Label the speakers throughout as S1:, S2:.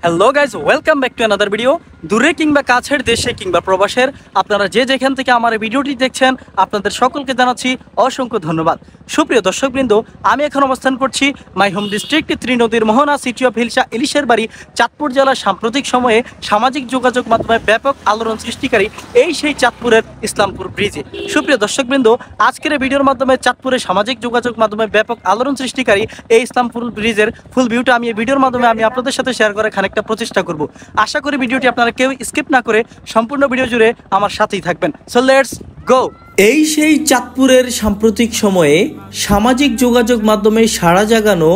S1: Hello guys, welcome back to another video. দূরে কিংবা কাছের, দেশে কিংবা প্রবাসের, আপনারা যে যেখান থেকে আমার এই ভিডিওটি দেখছেন, আপনাদের সকলকে জানাচ্ছি অসংখ্য ধন্যবাদ। সুপ্রিয় দর্শকবৃন্দ, আমি এখন অবস্থান করছি মাই হোম ডিস্ট্রিক্ট ত্রিনদীর মোহনা সিটি অফ হিলসা ইলিশের বাড়ি চাঁদপুর জেলার। সাম্প্রতিক সময়ে সামাজিক যোগাযোগ মাধ্যমে ব্যাপক আলোড়ন সৃষ্টিকারী এই সেই চাঁদপুরের ইসলামপুর ব্রিজে। সুপ্রিয় দর্শকবৃন্দ, আজকের এই ভিডিওর মাধ্যমে চাঁদপুরের সামাজিক যোগাযোগ মাধ্যমে ব্যাপক আলোড়ন সৃষ্টিকারী এই ইসলামপুর ব্রিজের ফুল ভিউটা আমি এই ভিডিওর মাধ্যমে আপনাদের সাথে শেয়ার করে খানিকটা প্রচেষ্টা করব। আশা করি ভিডিওটি আপনারা কেউ স্কিপ না করে সম্পূর্ণ ভিডিও জুড়ে আমার সাথেই থাকবেন। So let's go. এই সেই চাঁদপুরের সাম্প্রতিক সময়ে সামাজিক যোগাযোগ মাধ্যমে সাড়া জাগানো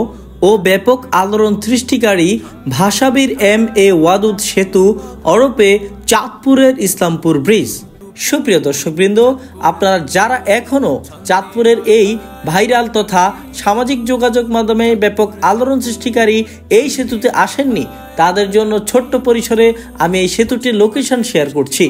S1: ও ব্যাপক আলোড়ন সৃষ্টিকারী ভাষাবীর MA ওয়াদুদ সেতু ওরফে চাঁদপুরের ইসলামপুর ব্রিজ। সুপ্রিয় দর্শকবৃন্দ, আপনারা যারা এখনও চাঁদপুরের এই ভাইরাল তথা সামাজিক যোগাযোগ মাধ্যমে ব্যাপক আলোড়ন সৃষ্টিকারী এই সেতুতে আসেননি, তাদের জন্য ছোট্ট পরিসরে আমি এই সেতুটির লোকেশন শেয়ার করছি।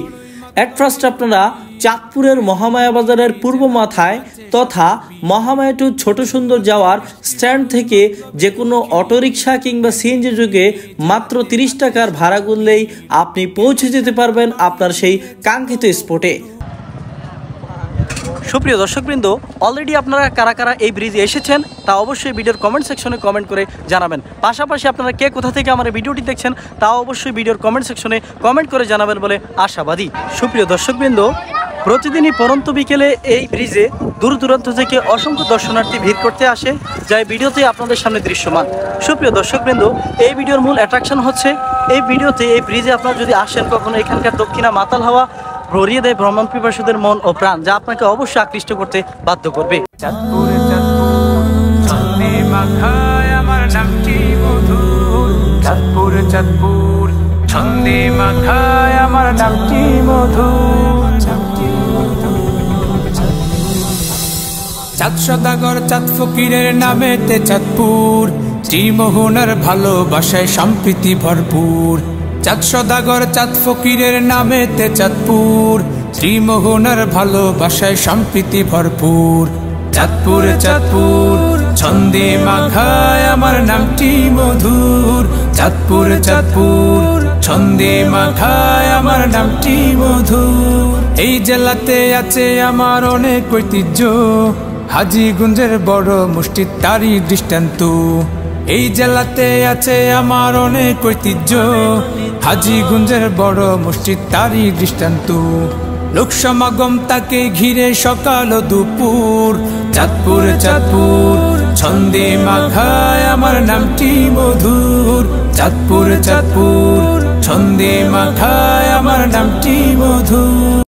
S1: অ্যাট ফার্স্ট আপনারা চাঁদপুরের মহামায়া বাজারের পূর্ব মাথায় তথা মহামায়া টু ছোট সুন্দর যাওয়ার স্ট্যান্ড থেকে যে কোনো অটোরিকশা কিংবা সিএনজি যুগে মাত্র 30 টাকার ভাড়া গুনলেই আপনি পৌঁছে যেতে পারবেন আপনার সেই কাঙ্ক্ষিত স্পটে। সুপ্রিয় দর্শকবৃন্দ, অলরেডি আপনারা কারা কারা এই ব্রিজে এসেছেন তা অবশ্যই ভিডিওর কমেন্ট সেকশনে কমেন্ট করে জানাবেন। পাশাপাশি আপনারা কে কোথা থেকে আমার ভিডিওটি দেখছেন তা অবশ্যই ভিডিওর কমেন্ট সেকশনে কমেন্ট করে জানাবেন বলে আশাবাদী। সুপ্রিয় দর্শকবৃন্দ, প্রতিদিনই পরন্ত বিকেলে এই ব্রিজে দূর দূরান্ত থেকে অসংখ্য দর্শনার্থী ভিড় করতে আসে, যা ভিডিওতে আপনাদের সামনে দৃশ্যমান। সুপ্রিয় দর্শকবৃন্দ, এই ভিডিওর মূল অ্যাট্রাকশন হচ্ছে এই ভিডিওতে এই ব্রিজে আপনারা যদি আসেন কখনো, এখানকার দক্ষিণা মাতাল হাওয়া ভরিয়ে দেয় ভ্রমণ পিপাসুদের মন ও প্রাণ, যা আপনাকে অবশ্যই আকৃষ্ট করতে বাধ্য করবে।
S2: চাঁদ সদাগর চাঁদ ফকিরের নামেতে চাঁদপুর, ত্রিমোহনার ভালোবাসায় সম্প্রীতি ভরপুর। চাঁদ সদাগর চাঁদ ফকিরের নামেতে চাঁদপুর, ত্রিমোহনার ভালোবাসায় সম্প্রীতি ভরপুর। চাঁদপুরে চাঁদপুর ছন্দে মাখায় আমার নামটি মধুর। চাঁদপুরে চাঁদপুর ছন্দে মাখায় আমার নামটি মধুর। এই জেলাতে আছে আমার অনেক ঐতিহ্য, হাজীগঞ্জের বড় মসজিদ তারই দৃষ্টান্ত। এই জেলাতে আছে আমার অনেক ঐতিহ্য, হাজীগঞ্জের বড় মসজিদ তারই দৃষ্টান্ত। লোক সমাগম তাকে ঘিরে সকাল ও দুপুর। চাঁদপুরে চাঁদপুর ছন্দে মাখায় আমার নামটি মধুর। চাঁদপুরে চাঁদপুর ছন্দে মাখায় আমার নামটি মধুর।